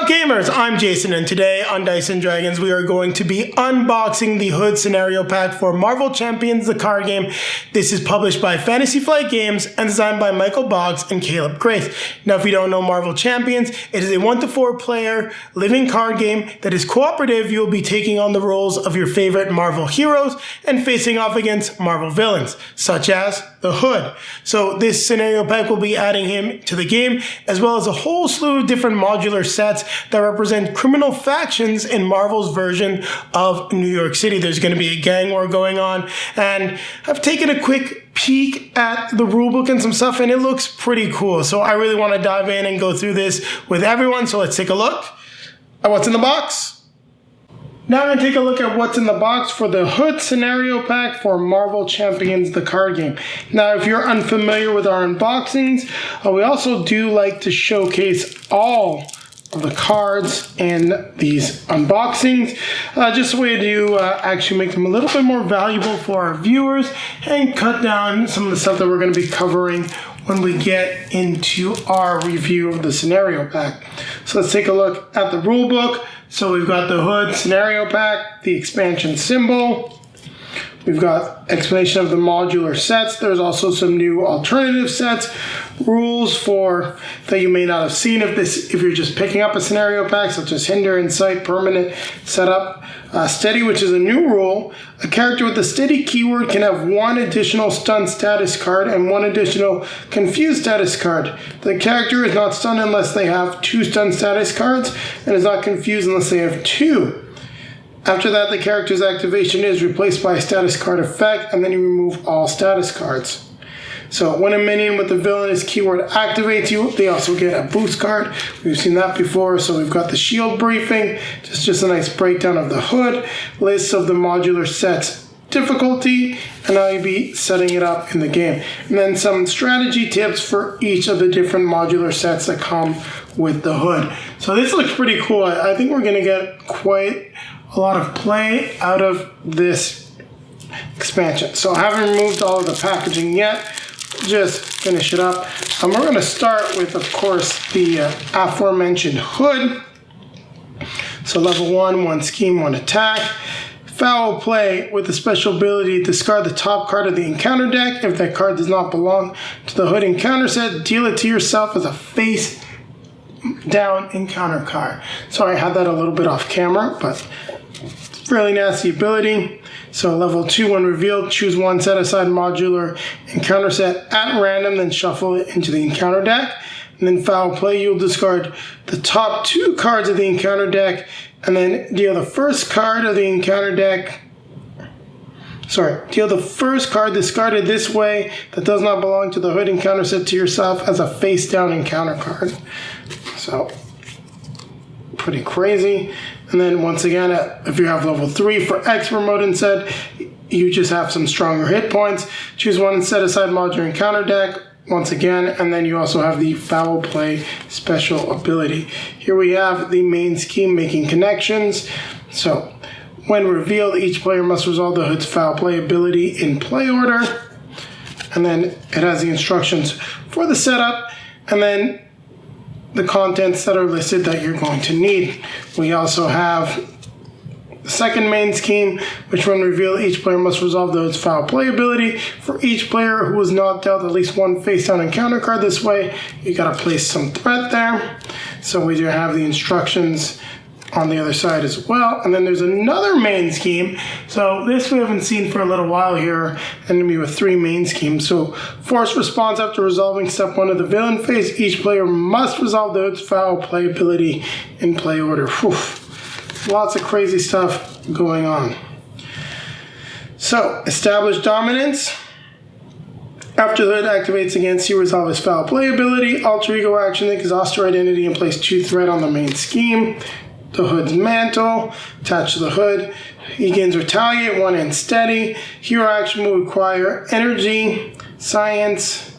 up, gamers? I'm Jason, and today on Dice & Dragons, we are going to be unboxing the Hood Scenario Pack for Marvel Champions, the card game. This is published by Fantasy Flight Games and designed by Michael Boggs and Caleb Craith. Now, if you don't know Marvel Champions, it is a 1 to 4 player living card game that is cooperative. You'll be taking on the roles of your favorite Marvel heroes and facing off against Marvel villains, such as the Hood. So this scenario pack will be adding him to the game, as well as a whole slew of different modular sets that represent criminal factions in Marvel's version of New York City. There's going to be a gang war going on, and I've taken a quick peek at the rulebook and some stuff, and it looks pretty cool. So I really want to dive in and go through this with everyone. So let's take a look at what's in the box. Now I'm going to take a look at what's in the box for the Hood Scenario Pack for Marvel Champions, the card game. Now, if you're unfamiliar with our unboxings, we also do like to showcase all of the cards in these unboxings, just a way to actually make them a little bit more valuable for our viewers and cut down some of the stuff that we're going to be covering when we get into our review of the Scenario Pack. So let's take a look at the rule book. So we've got the Hood Scenario Pack, the expansion symbol. We've got explanation of the modular sets. There's also some new alternative sets, rules for that you may not have seen if you're just picking up a scenario pack, such as hinder, insight, permanent, setup, steady, which is a new rule. A character with the steady keyword can have 1 additional stun status card and 1 additional confused status card. The character is not stunned unless they have 2 stun status cards and is not confused unless they have 2. After that, the character's activation is replaced by a status card effect, and then you remove all status cards. So when a minion with the villainous keyword activates you, they also get a boost card. We've seen that before. So we've got the shield briefing, just a nice breakdown of the Hood, lists of the modular sets difficulty, and how you'll be setting it up in the game. And then some strategy tips for each of the different modular sets that come with the Hood. So this looks pretty cool. I think we're going to get quite a lot of play out of this expansion. So I haven't removed all of the packaging yet. Just finish it up. We're going to start with, of course, the aforementioned Hood. So level 1 scheme, 1 attack. Foul play with the special ability, discard the top card of the encounter deck. If that card does not belong to the Hood encounter set, deal it to yourself as a face down encounter card. Sorry, I had that a little bit off camera, but fairly nasty ability. So level 2, when revealed, choose 1 set aside modular encounter set at random, then shuffle it into the encounter deck. And then foul play, you'll discard the top 2 cards of the encounter deck, and then deal the first card of the encounter deck. Deal the first card discarded this way that does not belong to the Hood encounter set to yourself as a face down encounter card. So pretty crazy. And then once again, if you have level 3 for expert mode instead, you just have some stronger hit points. Choose 1 and set aside modular encounter deck once again, and then you also have the foul play special ability. Here we have the main scheme, making connections. So when revealed, each player must resolve the Hood's foul play ability in play order. And then it has the instructions for the setup, and then the contents that are listed that you're going to need. We also have the second main scheme, which when revealed, each player must resolve the Hood's foul play ability. For each player who was not dealt at least 1 face down encounter card this way, you gotta place some threat there. So we do have the instructions on the other side as well. And then there's another main scheme. So this we haven't seen for a little while here, and we have 3 main schemes. So forced response after resolving step 1 of the villain phase. Each player must resolve the Hood's foul play ability in play order. Whew. Lots of crazy stuff going on. So establish dominance. After the Hood activates against you, resolve his foul play ability. Alter ego action, exhaust your identity and place 2 threat on the main scheme. The Hood's mantle, attached to the Hood. He gains retaliate, 1 and steady. Hero action will require energy, science,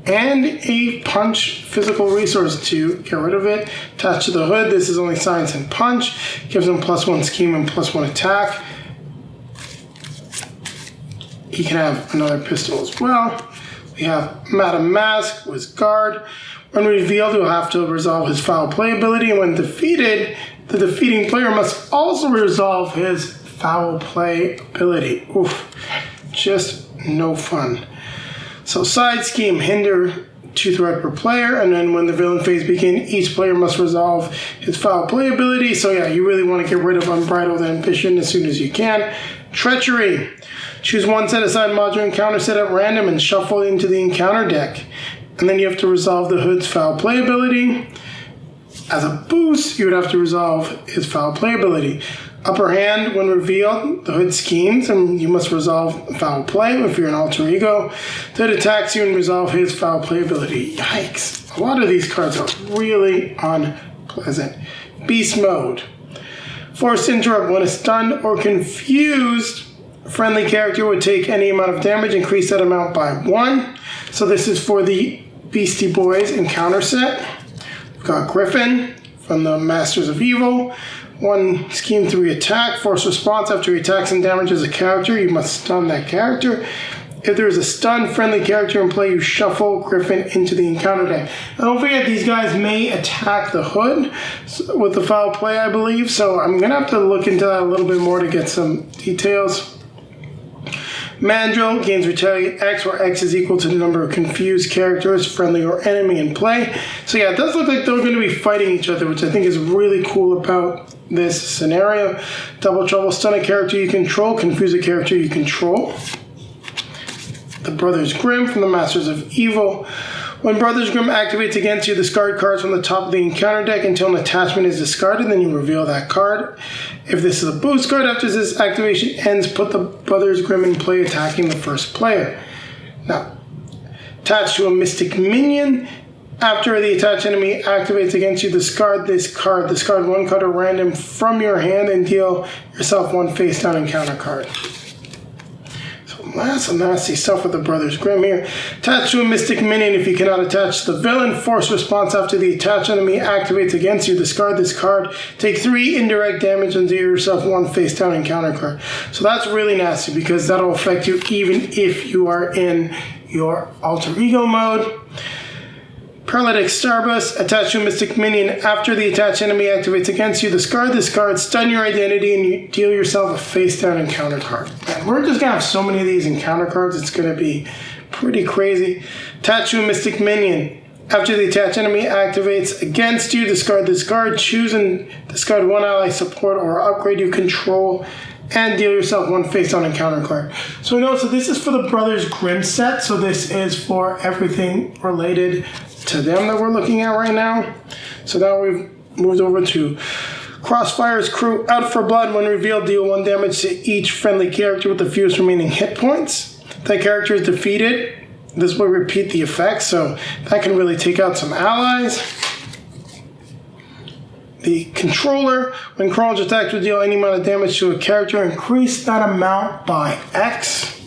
and a punch physical resource to get rid of it. Attached to the Hood, this is only science and punch. Gives him +1 scheme and +1 attack. He can have another pistol as well. We have Madam Mask with guard. When revealed, you'll have to resolve his foul play ability, and when defeated, the defeating player must also resolve his foul play ability. Oof, just no fun. So side scheme, hinder 2 threat per player, and then when the villain phase begins, each player must resolve his foul play ability. So yeah, you really want to get rid of unbridled ambition as soon as you can. Treachery. Choose one set aside modular encounter set at random and shuffle it into the encounter deck. And then you have to resolve the hood's foul play ability. As a boost, you would have to resolve his foul play ability. Upper hand, when revealed, the hood schemes, and you must resolve foul play if you're an alter ego. The hood attacks you and resolve his foul play ability. Yikes. A lot of these cards are really unpleasant. Beast mode. Forced interrupt. When a stunned or confused friendly character would take any amount of damage, increase that amount by 1. So this is for the Beastie Boys encounter set. We've got Griffin from the Masters of Evil. 1 scheme 3 attack. Force response after he attacks and damages a character. You must stun that character. If there is a stunned friendly character in play, you shuffle Griffin into the encounter deck. Now, don't forget, these guys may attack the hood with the foul play, I believe. So I'm going to have to look into that a little bit more to get some details. Mandrill gains retaliate X, where X is equal to the number of confused characters, friendly or enemy, in play. So yeah, it does look like they're going to be fighting each other, which I think is really cool about this scenario. Double Trouble, stun a character you control, confuse a character you control. The Brothers Grimm from the Masters of Evil. When Brothers Grimm activates against you, discard cards from the top of the encounter deck until an attachment is discarded, then you reveal that card. If this is a boost card, after this activation ends, put the Brothers Grimm in play attacking the first player. Now, attached to a Mystic Minion, after the attached enemy activates against you, discard this card. Discard 1 card at random from your hand and deal yourself 1 face down encounter card. That's some nasty stuff with the Brothers Grimm here. Attach to a Mystic Minion if you cannot attach the villain. Force response after the attached enemy activates against you. Discard this card. Take 3 indirect damage and deal yourself 1 face down encounter card. So that's really nasty because that'll affect you even if you are in your alter ego mode. Paralytic Starburst. Attach to a Mystic Minion after the attached enemy activates against you. Discard this card, stun your identity, and you deal yourself a face-down encounter card. And we're just going to have so many of these encounter cards, it's going to be pretty crazy. Attach to a Mystic Minion. After the attached enemy activates against you, discard this card. Choose and discard 1 ally support or upgrade you control, and deal yourself 1 face-down encounter card. So we know, so this is for the Brothers Grimm set, so this is for everything related to them that we're looking at right now. So now we've moved over to Crossfire's crew. Out for blood. When revealed, deal 1 damage to each friendly character with the fewest remaining hit points. If that character is defeated, this will repeat the effect, so that can really take out some allies. The Controller. When Controller's attack will deal any amount of damage to a character, increase that amount by X.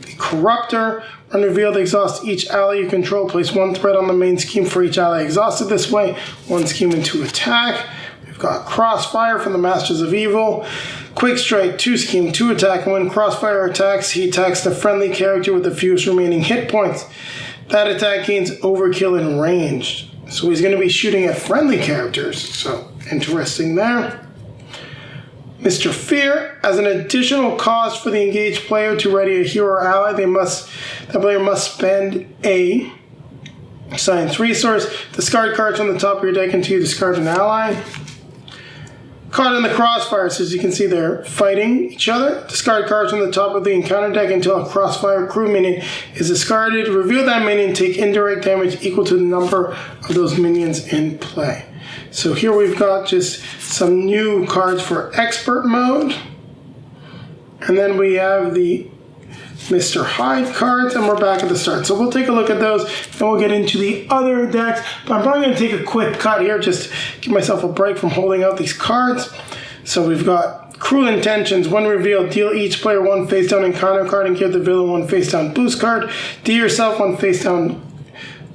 The Corruptor. When revealed, exhaust each ally you control. Place 1 threat on the main scheme for each ally exhausted this way. 1 scheme into attack. We've got Crossfire from the Masters of Evil. Quick Strike, 2 scheme, 2 attack. And when Crossfire attacks, he attacks the friendly character with the fewest remaining hit points. That attack gains overkill in range. So he's going to be shooting at friendly characters. So interesting there. Mr. Fear. As an additional cost for the engaged player to ready a hero or ally, the player must spend a science resource. Discard cards from the top of your deck until you discard an ally. Caught in the Crossfire, so as you can see they're fighting each other. Discard cards from the top of the encounter deck until a Crossfire crew minion is discarded. Reveal that minion, take indirect damage equal to the number of those minions in play. So here we've got just some new cards for Expert mode. And then we have the Mr. Hyde cards, and we're back at the start. So we'll take a look at those, and we'll get into the other decks. But I'm probably going to take a quick cut here, just to give myself a break from holding out these cards. So we've got Cruel Intentions. When revealed, deal each player 1 face-down encounter card and give the villain 1 face-down boost card. Deal yourself 1 face-down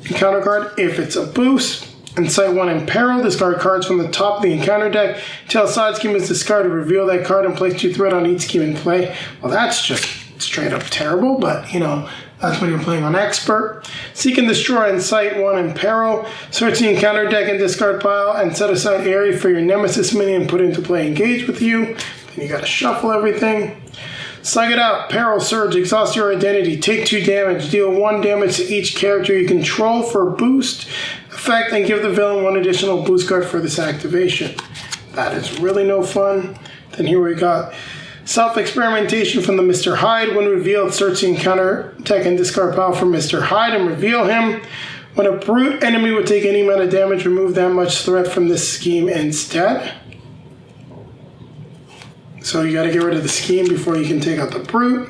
encounter card if it's a boost. Incite 1 in peril. Discard cards from the top of the encounter deck. Until a side scheme is discarded, reveal that card and place 2 threat on each scheme in play. Well, that's just straight up terrible, but, you know, That's when you're playing on Expert. Seek and Destroy and Sight 1 in Peril. Search the encounter deck and discard pile and set aside area for your Nemesis minion and put into play engage with you. Then you gotta shuffle everything. Slug It Out, Peril, Surge, exhaust your identity, take 2 damage, deal 1 damage to each character you control for a boost effect, and give the villain 1 additional boost card for this activation. That is really no fun. Then here we got Self-Experimentation from the Mr. Hyde. When revealed, search the encounter deck and discard pile for Mr. Hyde and reveal him. When a brute enemy would take any amount of damage, remove that much threat from this scheme instead. So you gotta get rid of the scheme before you can take out the brute.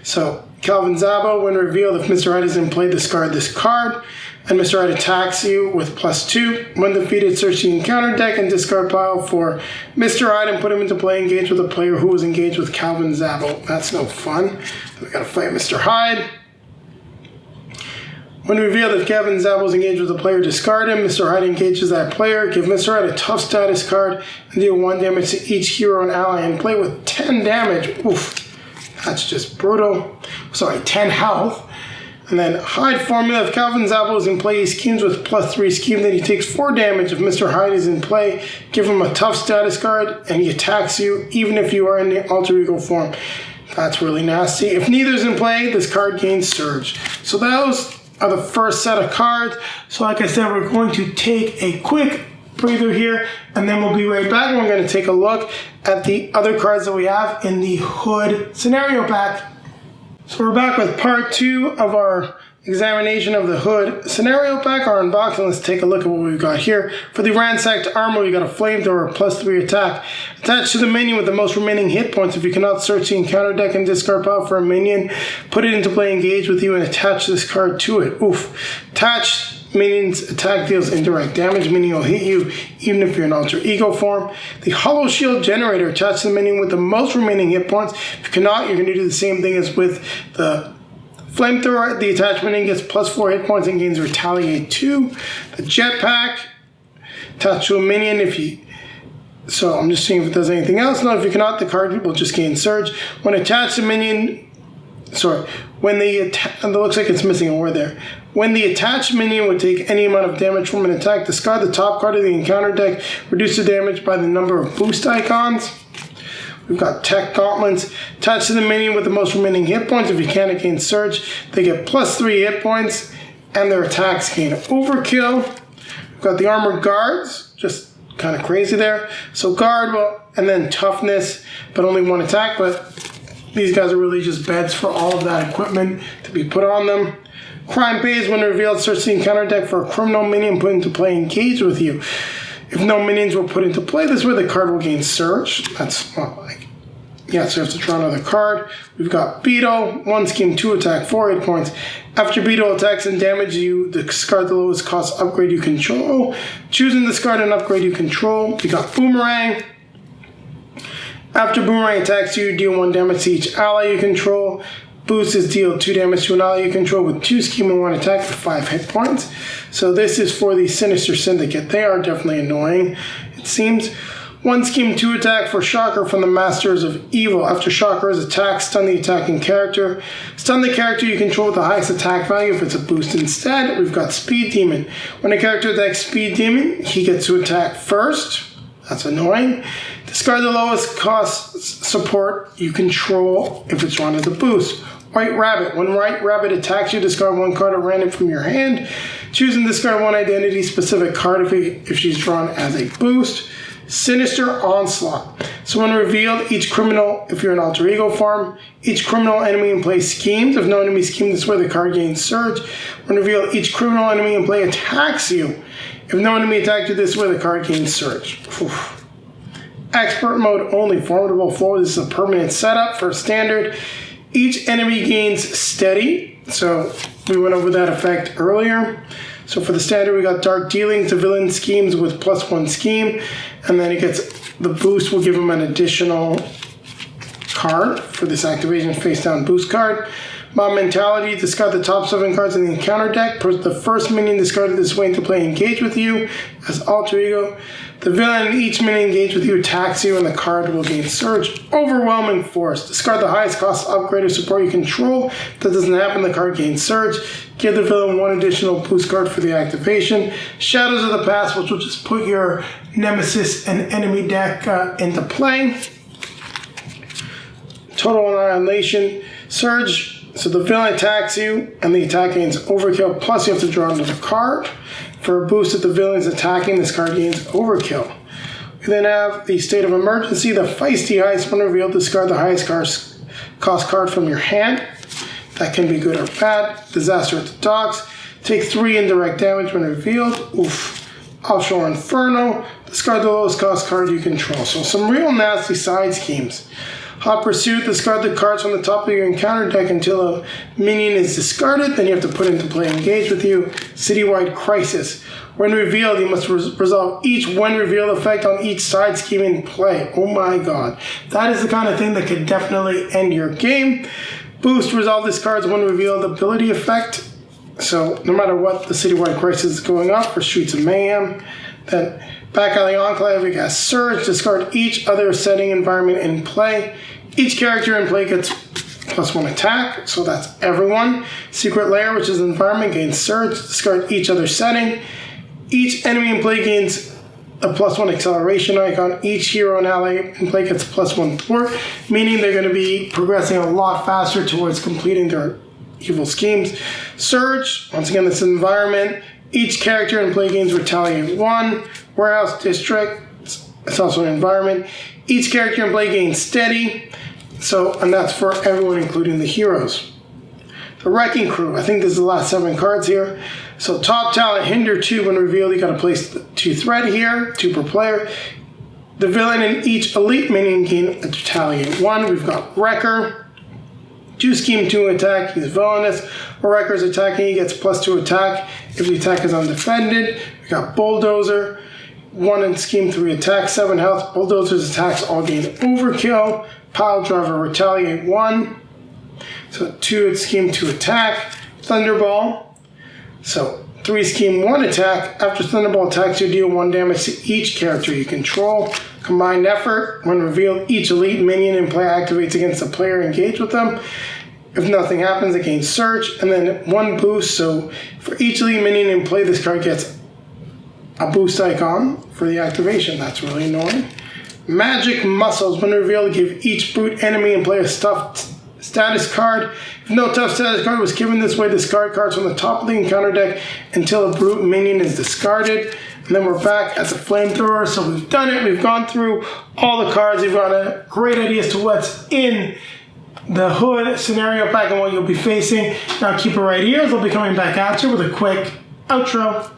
So Calvin Zabo, when revealed, if Mr. Hyde is in play, discard this card. And Mr. Hyde attacks you with +2. When defeated, search the encounter deck and discard pile for Mr. Hyde and put him into play. Engage with a player who was engaged with Calvin Zabo. That's no fun. We gotta fight Mr. Hyde. When revealed, if Calvin Zabo is engaged with a player, discard him. Mr. Hyde engages that player. Give Mr. Hyde a tough status card and deal 1 damage to each hero and ally and play with 10 damage. Oof, that's just brutal. Sorry, 10 health. And then Hyde formula, if Calvin Zabo is in play, he schemes with +3 scheme, then he takes 4 damage. If Mr. Hyde is in play, give him a tough status card and he attacks you even if you are in the alter ego form. That's really nasty. If neither is in play, this card gains Surge. So those are the first set of cards. So like I said, we're going to take a quick breather here and then we'll be right back and we're going to take a look at the other cards that we have in the Hood scenario pack. So we're back with part 2 of our examination of the Hood scenario pack, our unboxing. Let's take a look at what we've got here. For the ransacked armor, we got a flamethrower, +3 attack. Attached to the minion with the most remaining hit points. If you cannot search the encounter deck and discard pile for a minion, put it into play, engage with you, and attach this card to it. Oof. Attached minion's attack deals indirect damage, meaning it'll hit you even if you're in alter ego form. The Hollow Shield Generator, attached to the minion with the most remaining hit points. If you cannot, you're going to do the same thing as with the Flamethrower. The attached minion gets +4 hit points and gains Retaliate 2. The Jetpack, attached to a minion if you... So I'm just seeing if it does anything else. No, if you cannot, the card will just gain Surge. When attached to minion... Sorry, when the it looks like it's missing a word there. When the attached minion would take any amount of damage from an attack, discard the top card of the encounter deck, reduce the damage by the number of boost icons. We've got Tech Gauntlets, attached to the minion with the most remaining hit points. If you can't gain Surge, they get +3 hit points, and their attacks gain Overkill. We've got the Armored Guards, just kind of crazy there. So Guard, well, and then Toughness, but only 1 attack, but these guys are really just beds for all of that equipment to be put on them. Crime Pays, when revealed, search the encounter deck for a criminal minion put into play, engage with you. If no minions were put into play, this way the card will gain Surge. That's not like... Yeah, so you have to draw another card. We've got Beetle, 1 scheme, 2 attack, 4 hit points. After Beetle attacks and damages you, discard the lowest cost upgrade you control. Choose and discard an upgrade you control. We got Boomerang. After Boomerang attacks you, deal 1 damage to each ally you control. Boost is deal 2 damage to an ally you control with 2 scheme and 1 attack for 5 hit points. So this is for the Sinister Syndicate. They are definitely annoying, it seems. 1 scheme, 2 attack for Shocker from the Masters of Evil. After Shocker is attacked, stun the attacking character. Stun the character you control with the highest attack value if it's a boost instead. We've got Speed Demon. When a character attacks Speed Demon, he gets to attack first. That's annoying. Discard the lowest cost support you control if it's run as a boost. White Rabbit. When White Rabbit attacks you, discard 1 card at random from your hand. Choose and discard 1 identity-specific card if she's drawn as a boost. Sinister Onslaught. So when revealed, each criminal, if you're in alter ego form, each criminal enemy in play schemes. If no enemy schemes, this way the card gains Surge. When revealed, each criminal enemy in play attacks you. If no enemy attacked you this way, the card gains Surge. Oof. Expert mode only. Formidable Flow. This is a permanent setup for standard. Each enemy gains Steady. So we went over that effect earlier. So for the standard, we got Dark Dealings. The villain schemes with +1 scheme. And then it gets the boost will give him an additional card for this activation face down boost card. Mob Mentality, discard the top 7 cards in the encounter deck. Put the first minion discarded this way into play, engage with you as alter ego. The villain in each minion engaged with you attacks you, and the card will gain Surge. Overwhelming Force. Discard the highest cost upgrade or support you control. If that doesn't happen, the card gains Surge. Give the villain one additional boost card for the activation. Shadows of the Past, which will just put your Nemesis and enemy deck into play. Total Annihilation. Surge. So the villain attacks you, and the attack gains Overkill, plus you have to draw another card. For a boost, if the villain is attacking, this card gains Overkill. We then have the State of Emergency, the Feisty Heist. When revealed, discard the highest cost card from your hand. That can be good or bad. Disaster at the Docks. Take 3 indirect damage when revealed. Oof. Offshore Inferno. Discard the lowest cost card you control. So some real nasty side schemes. Hot Pursuit, discard the cards from the top of your encounter deck until a minion is discarded. Then you have to put into play Engage with you. Citywide Crisis. When revealed, you must resolve each when revealed effect on each side scheme in play. Oh my god. That is the kind of thing that could definitely end your game. Boost, resolve this card's when revealed ability effect. So no matter what, the Citywide Crisis is going up for Streets of Mayhem. Then Back Alley Enclave, we got Surge. Discard each other setting environment in play. Each character in play gets +1 attack, so that's everyone. Secret Lair, which is environment, gains Surge. Discard each other setting. Each enemy in play gains a +1 acceleration icon. Each hero and ally in play gets +1 thwart, meaning they're going to be progressing a lot faster towards completing their evil schemes. Surge, once again, this environment. Each character in play gains Retaliate 1. Warehouse District, it's also an environment. Each character in play gains Steady. And that's for everyone, including the heroes. The Wrecking Crew, I think this is the last 7 cards here. So Top Talent, Hinder 2, when revealed, you got to place 2 threat here, 2 per player. The villain in each elite minion gain a Retaliate 1. We've got Wrecker. 2 scheme, 2 attack, he's villainous. When Wrecker's attacking, he gets +2 attack if the attack is undefended. We got Bulldozer. 1 in scheme, 3 attack, 7 health. Bulldozer's attacks all gain Overkill. Pile Driver, Retaliate 1. So 2 scheme, 2 attack. Thunderball. So 3 scheme, 1 attack. After Thunderball attacks, you deal 1 damage to each character you control. Combined Effort. When revealed, each elite minion in play activates against the player engaged with them. If nothing happens, it gains Surge. And then 1 boost. So for each elite minion in play, this card gets a boost icon for the activation. That's really annoying. Magic Muscles. When revealed, give each brute enemy in play a stuffed status card. If no tough status card was given this way, discard cards from the top of the encounter deck until a brute minion is discarded. And then we're back at the Flamethrower. So we've done it. We've gone through all the cards. We've got a great idea as to what's in the hood scenario pack and what you'll be facing. Now keep it right here as I'll be coming back at you with a quick outro.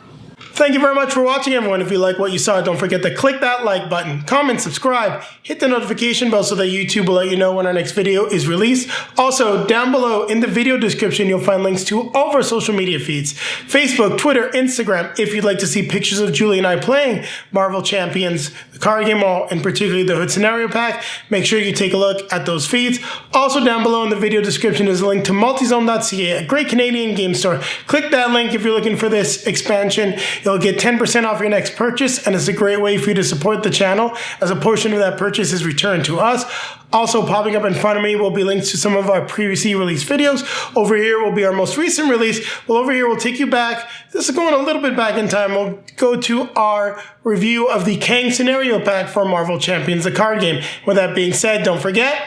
Thank you very much for watching, everyone. If you like what you saw, don't forget to click that like button, comment, subscribe, hit the notification bell so that YouTube will let you know when our next video is released. Also, down below in the video description, you'll find links to all of our social media feeds, Facebook, Twitter, Instagram. If you'd like to see pictures of Julie and I playing Marvel Champions, the card game, and particularly the Hood Scenario Pack, make sure you take a look at those feeds. Also, down below in the video description is a link to multizone.ca, a great Canadian game store. Click that link if you're looking for this expansion. You'll get 10% off your next purchase, and it's a great way for you to support the channel as a portion of that purchase is returned to us. Also popping up in front of me will be links to some of our previously released videos. Over here will be our most recent release. Well, over here we'll take you back. This is going a little bit back in time. We'll go to our review of the Kang Scenario Pack for Marvel Champions, the card game. With that being said, don't forget,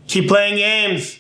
keep playing games.